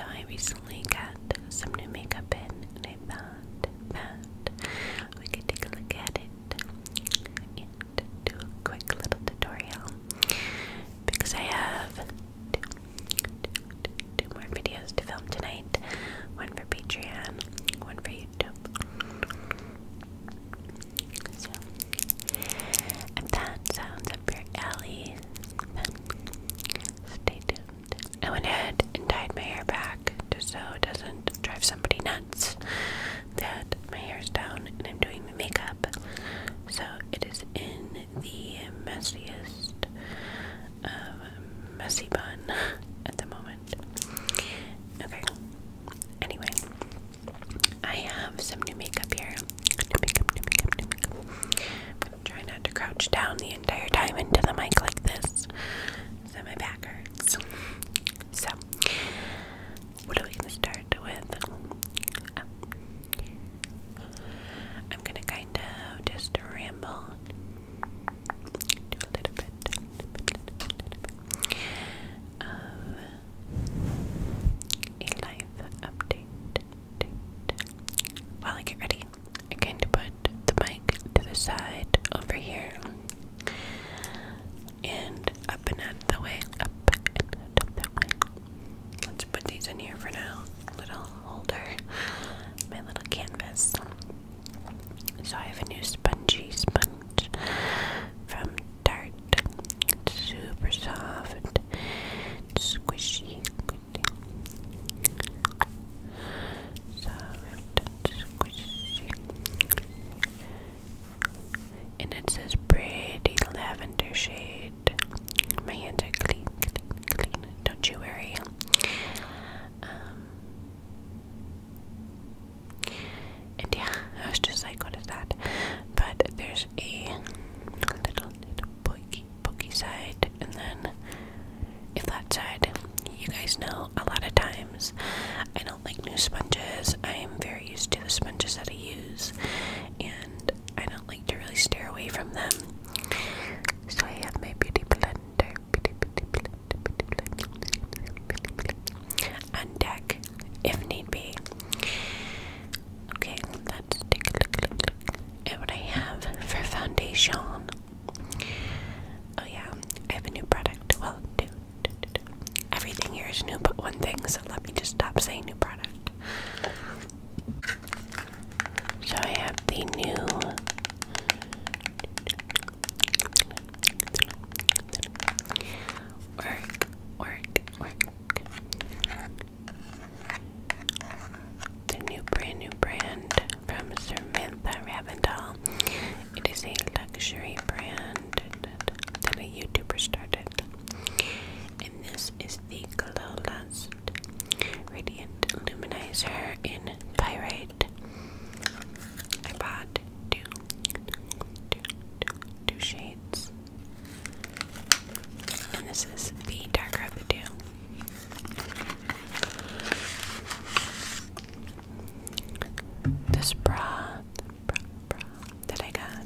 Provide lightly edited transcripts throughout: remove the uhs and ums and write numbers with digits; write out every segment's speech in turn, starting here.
So I recently got some new makeup in, and I thought that we could take a look at it and do a quick little tutorial, because I have two more videos to film tonight. One for Patreon, one for YouTube. So if that sounds up your alley, then stay tuned. I went ahead and dyed my hair back just so it doesn't drive somebody nuts that my hair's down and I'm doing the makeup. So it is in the messiest messy bun at the moment. Okay. Anyway, I have some new makeup here. New makeup. I'm gonna try not to crouch down the entire time into the mic like this, so my back hurts. So, what are we gonna start with? I'm gonna kind of just ramble, do a little bit of a life update. While I get ready, I kind of put the mic to the side over here and up and out of the way, up and out of the way. Let's put these in here for now. Little holder, my little canvas. So I have a new spongy sponge from Tarte. It's super soft, squishy, soft, squishy, and it's this pretty lavender shade. My hands are clean, don't you worry. And yeah, I was just like, what is that? But there's a little pokey side, and then a flat side. You guys know a lot of times I don't like new sponges. I am very used to the sponges that I use, and I don't like to really stare away from them. So I have my beauty blender on deck if need be. Okay, let's take a look at what I have for foundation. Oh yeah, I have a new product. Well, two. Everything here is new but one thing, so let me just stop saying new product. So I have the new brand new brand from Samantha Ravendall. It is a luxury brand that a YouTuber started. And this is the Glow Lust Radiant Luminizer in Pyrite. I bought two shades. And this is the darker of the two. This bra that I got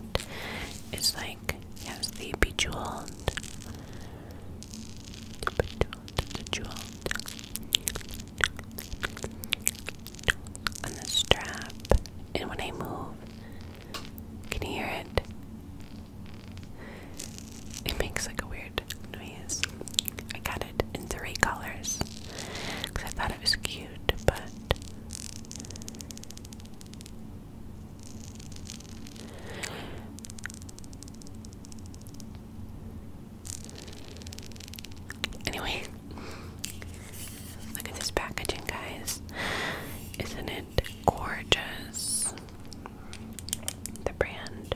is like, has the bejeweled on the strap, and when I move, can you hear it? It makes like a weird noise. I got it in 3 colors because I thought it was cute, but anyway, look at this packaging, guys. Isn't it gorgeous? The brand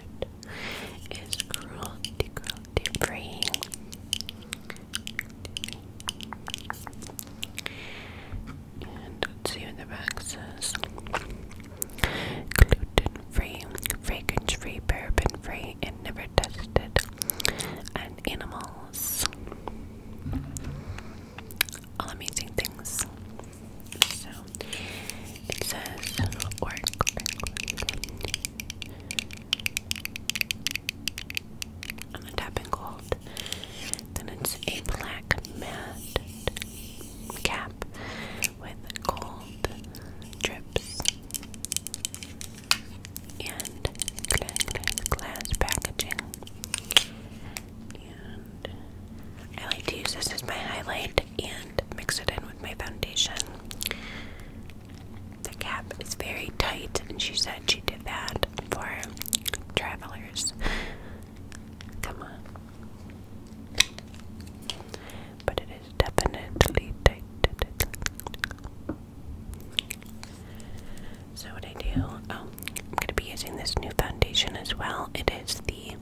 as well. It is the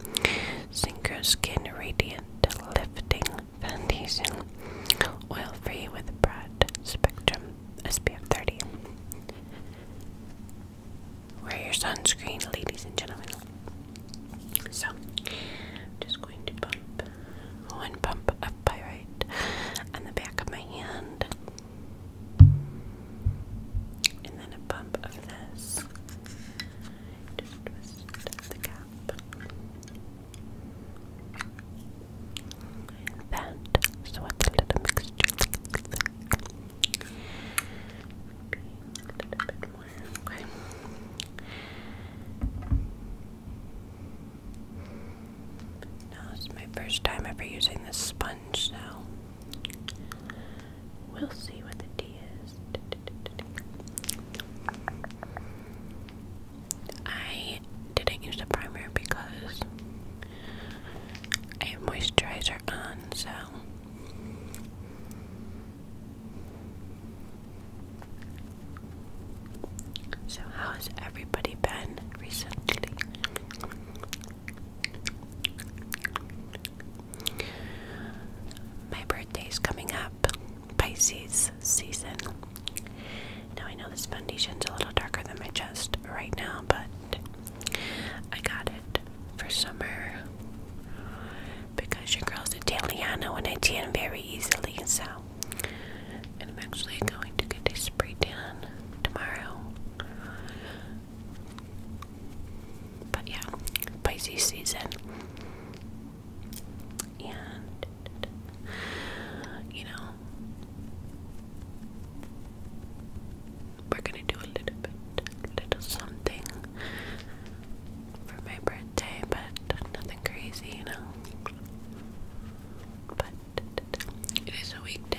Synchro Skin Radiant Lifting Foundation, oil-free with broad spectrum SPF 30. Wear your sunscreen, ladies and gentlemen. So, I'm just going to pump one pump of pyrite on the back of my hand, and then a pump of this. Just twist the cap. That, so it's a little mixture. Maybe a little bit more, okay. Now, this is my first time ever using this sponge, so we'll see what the tea is. I didn't use a primer because I have moisturizer on, so how has everybody been recently? My birthday's coming up, Pisces season. Now I know this foundation's a little darker than my chest right now, but I got it for summer because your girl's Italiano and I tan very easily, so. And I'm actually going to get a spray tan tomorrow. But yeah, Pisces season. And, you know, we're gonna do a little something for my birthday, but nothing crazy, you know. But it is a weekday.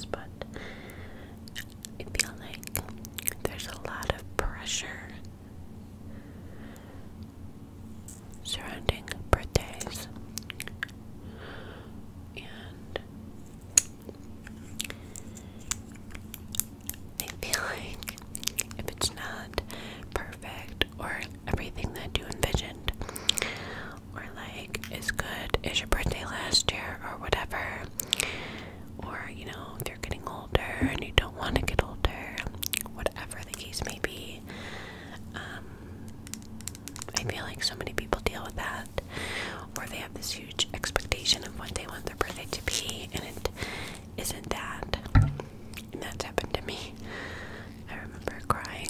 this, but I feel like there's a lot of pressure surrounding birthdays, and I feel like if it's not perfect or everything that you envisioned, or like as good as your birthday last year or whatever, or you know, if you're getting older and you don't want to get older, whatever the case may be, I feel like so many people deal with that, or they have this huge expectation of what they want their birthday to be, and it isn't that. And that's happened to me. I remember crying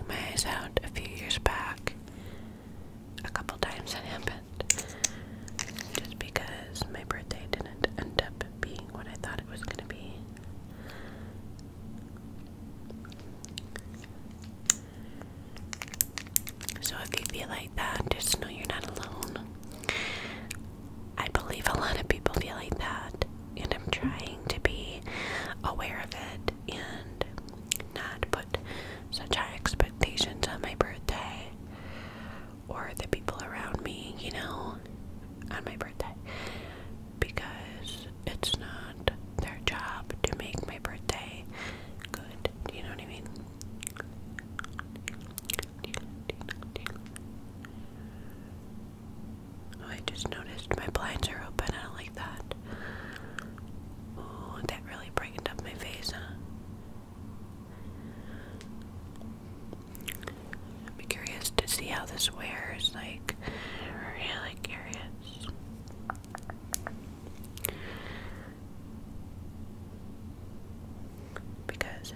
my eyes out a few years back. A couple times that happened, just because my birthday didn't end up being what I thought it was going to be. So if you feel like that, just know you're not alone. I believe a lot of people feel like that, and I'm trying to be aware of it and not put such high expectations on my birthday or the people around me, you know, on my birthday, because it's not their job to make my birthday good. Do you know what I mean? Oh, I just noticed my blinds are open. I don't like that. Oh, that really brightened up my face, huh? I'd be curious to see how this wears, like, really curious. Because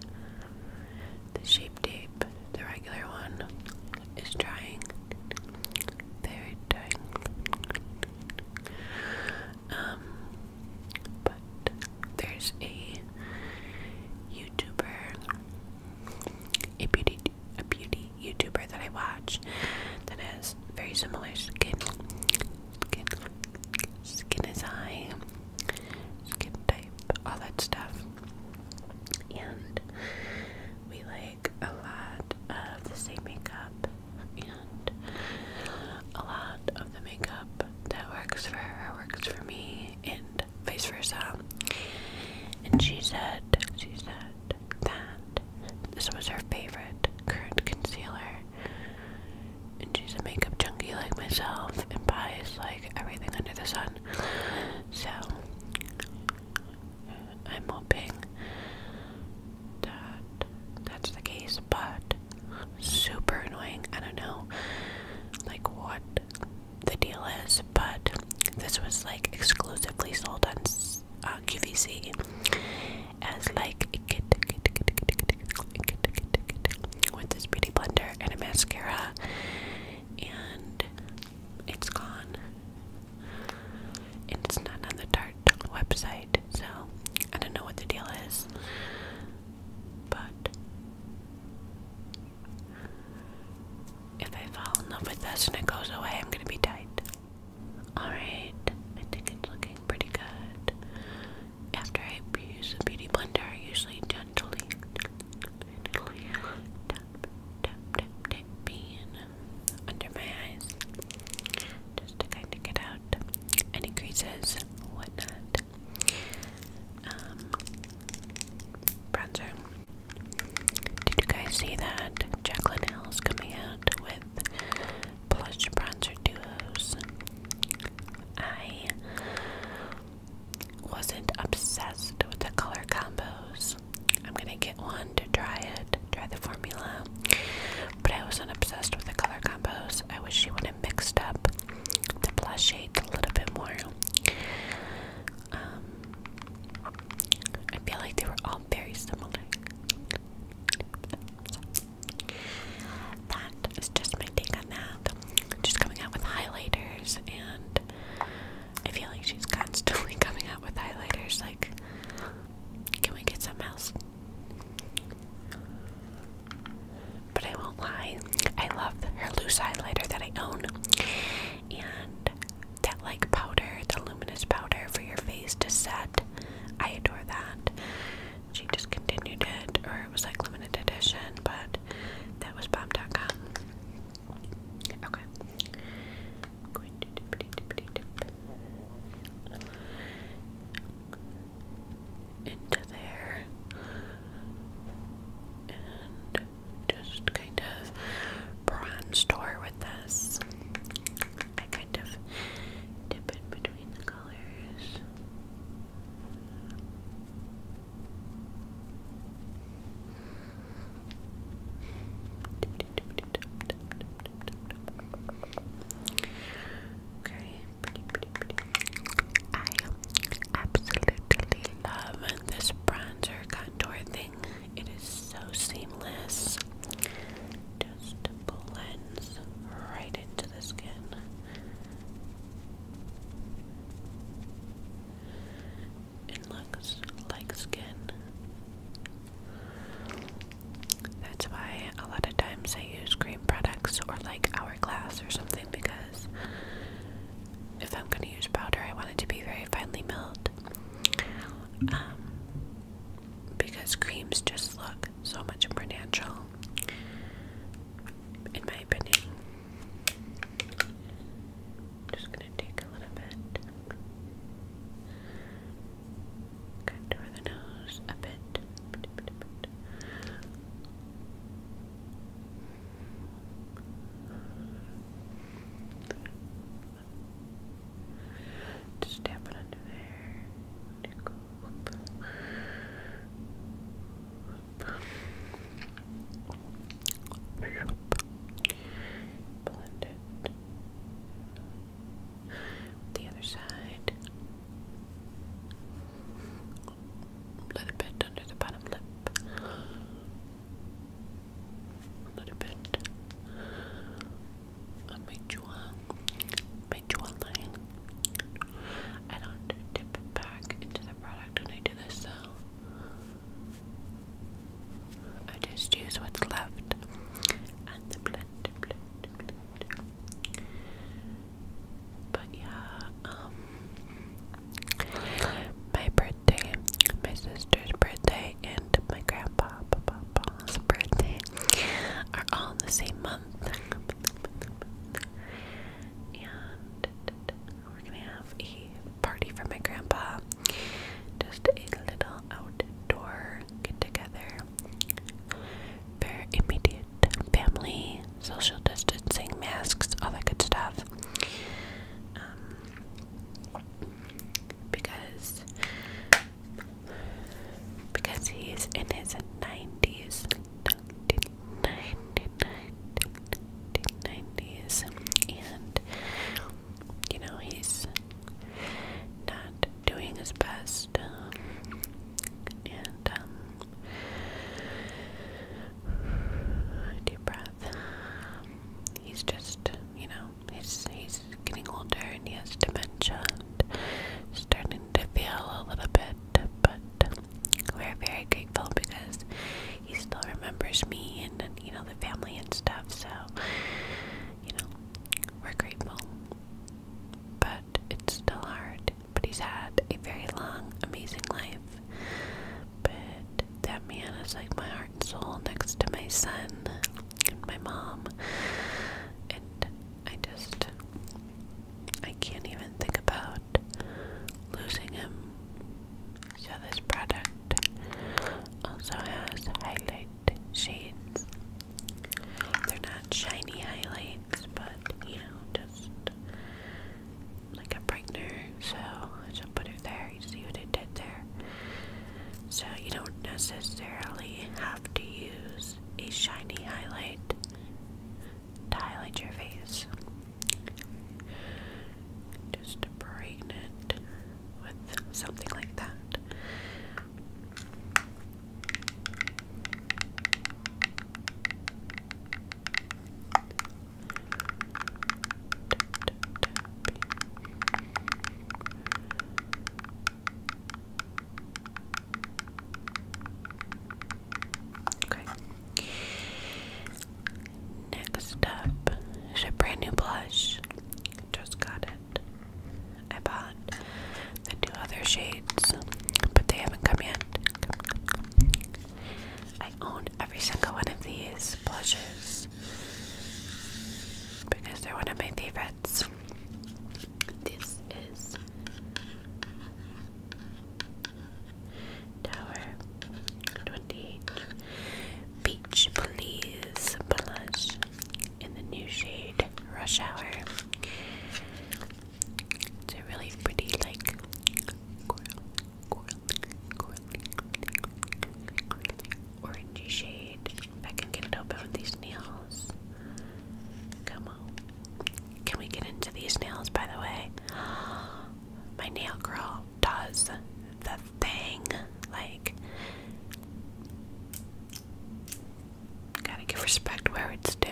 the Shape Tape, the regular one, is drying. Very drying. But there's a YouTuber, a beauty YouTuber that I watch that has very similar skin as I, skin type, all that stuff, and we like a lot of the same makeup, and a lot of the makeup that works for her works for me, and vice versa. And she said that this was her favorite current concealer, and she's a makeup junkie like myself and buys like everything under the sun. So I'm hoping that that's the case, but super annoying. I don't know like what the deal is, but this was like exclusively sold on QVC as like a kit with this beauty blender and a mascara, and it's gone, and it's not on the Tarte website, so I don't know what the deal is, but if I fall in love with this and it goes away, I'm gonna be tight. Alright, I think it's looking pretty good. After I use the beauty blender, I usually gently tap in under my eyes, just to kind of get out any creases, whatnot. Bronzer. Did you guys see that Jaclyn Hill's coming out with blush bronzer duos? I wasn't obsessed with the color combos. I'm gonna get one to try the formula, but I wasn't obsessed with the color combos. I wish she would have mixed up the blush shades a little bit more. I feel like they were all very similar. He's in his 90s. 90s. And, you know, he's not doing his best. Deep breath. He's just, you know, he's getting older and he has dementia and starting to feel a little bit, but we're very grateful because he still remembers me and, you know, the family and stuff, so, you know, we're grateful. But it's still hard, but he's had a very long, amazing life. But that man is like my heart and soul next to my son and my mom. And I can't even think about losing him. So this product also has highlight shades. They're not shiny highlights, but you know, just like a brightener. So I just put it there. You see what it did there? So you don't necessarily have to use a shiny highlight to highlight your face. Just to brighten it with something like that. Okay. Next up is a brand new blush. Just got it. I bought the two other shades, but they haven't come yet. I own every single one of these blushes because they're one of my favorites. This is Tower 28 Peach Please blush in the new shade Rush Hour. It's a really pretty, like, orangey shade. If I can get it open with these nails. Come on. Can we get into these nails, by the way? My nail girl does the thing. Like, gotta give respect where it's due.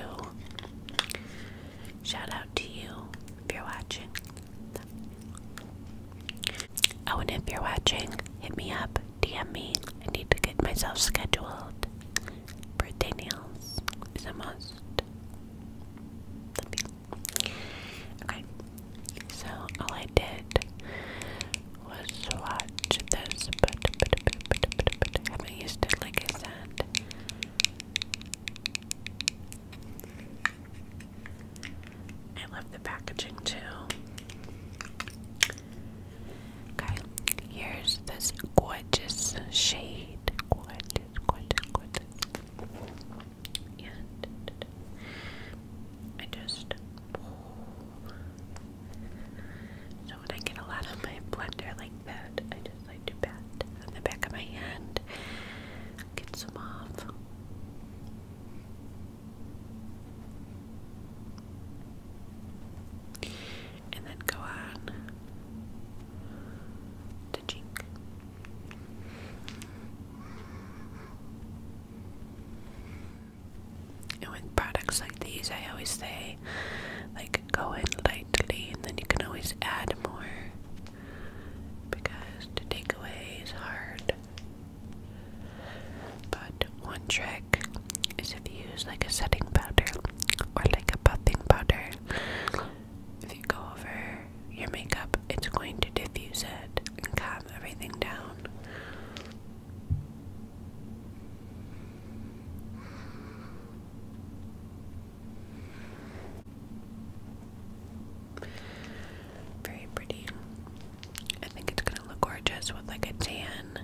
Shout out to you if you're watching. Oh, and if you're watching, hit me up, DM me. I need to get myself scheduled. Birthday nails is a must. Okay, so all I did was swatch this, but I haven't used it like I said. I love the packaging too. Okay, here's this gorgeous shade. Gorgeous. And I just, so when I get a lot on my blender like that, I just like to pat on the back of my hand, get some off. And then go on the cheek. And with products like these, I always say, like, go in lightly and then you can always add more, because to take away is hard. But one trick is if you use like a setting powder or like a buffing powder, if you go over your makeup, it's going to diffuse it and calm everything down. Very pretty. I think it's gonna look gorgeous with like a tan.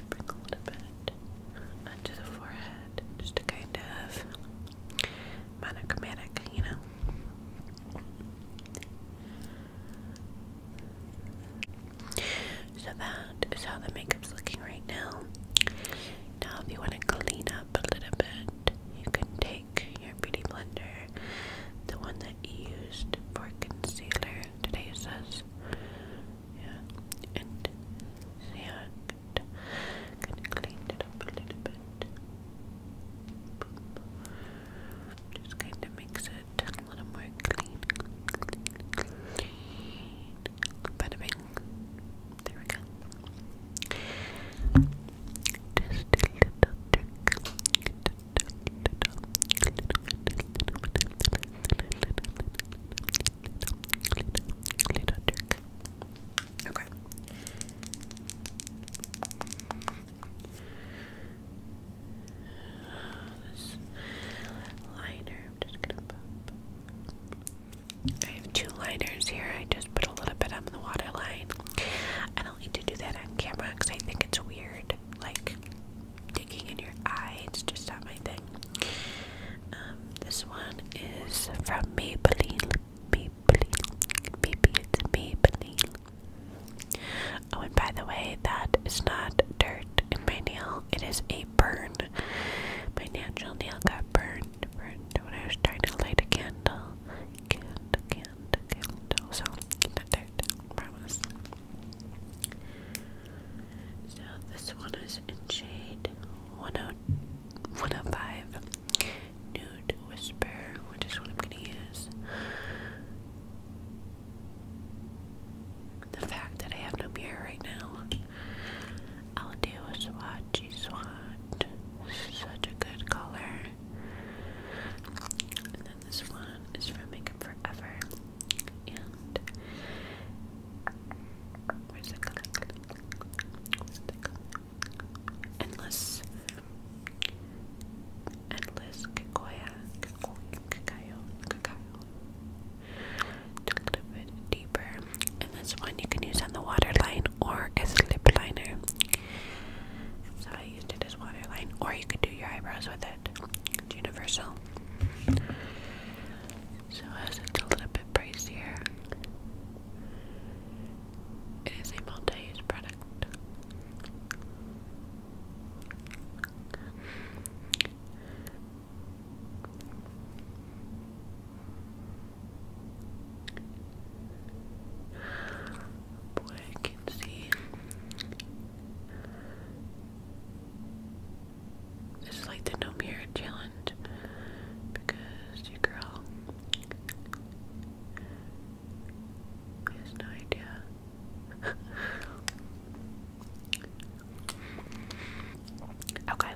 Sprinkle a little bit onto the forehead, just to kind of monochromatic, you know. So that is how the makeup's looking right Now if you want to clean up a little bit, you can take your beauty blender, the one that you used for concealer. Did I use this? Yeah. And see how it kind of cleaned it up a little bit. Just kind of makes it a little more clean. Bada bing. There we go. Just a little trick. Little trick. Okay. This liner, I'm just gonna pop. I have 2 liners here. I just put a little bit on the waterline. I don't need to do that on camera because I think it's weird, like digging in your eye. It's just not my thing. This one is from Maybelline. Maybe it's Maybelline. Oh, and by the way, that is not dirt in my nail. It is a burn. My natural nail got burned when I was trying to light a candle. Candle. So, not dirt, I promise. So, this one is in shade 105 Nude Whisper, which is what I'm going to use. The fact that I have no mirror right now, I'll do a swatchy swatch. Such a good color. And then this one is from Makeup Forever. And where's the color? Endless cacao. Just a little bit deeper. And this one you can use on the waterline or as a lip liner. So I used it as waterline, or you could do your eyebrows with it. It's universal. So as it's a little bit pricier, it is a multi-use product. Boy, I can see. This is like the no mirror challenge because your girl has no idea. Okay,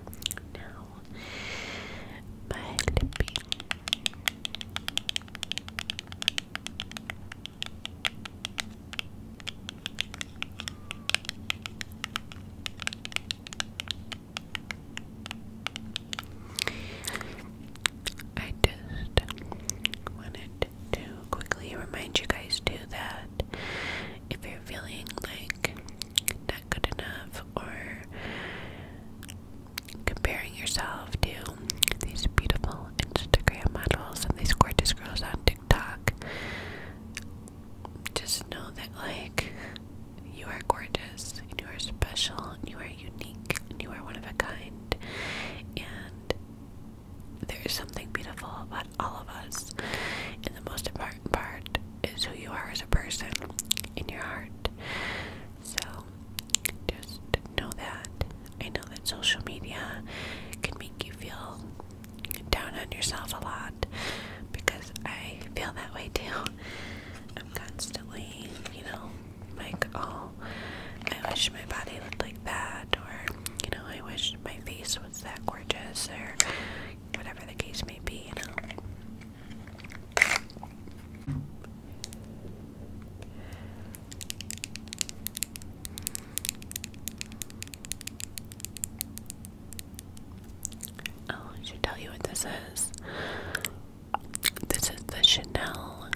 now my lippy. I just wanted to quickly remind you guys too that if you're feeling like not good enough or comparing yourself to these beautiful Instagram models and these gorgeous girls on TikTok, just know that like you are gorgeous and you are special and you are unique and you are one of a kind, and there is something beautiful about all of us, and the most important part is who you are as a person in your heart. So just know that. I know that social media can make you feel down on yourself a lot, because I feel that way too. I'm constantly, like, oh, I wish my body looked like that, or, I wish my face was that gorgeous, or whatever the case may be, Oh, I should tell you what this is. This is the Chanel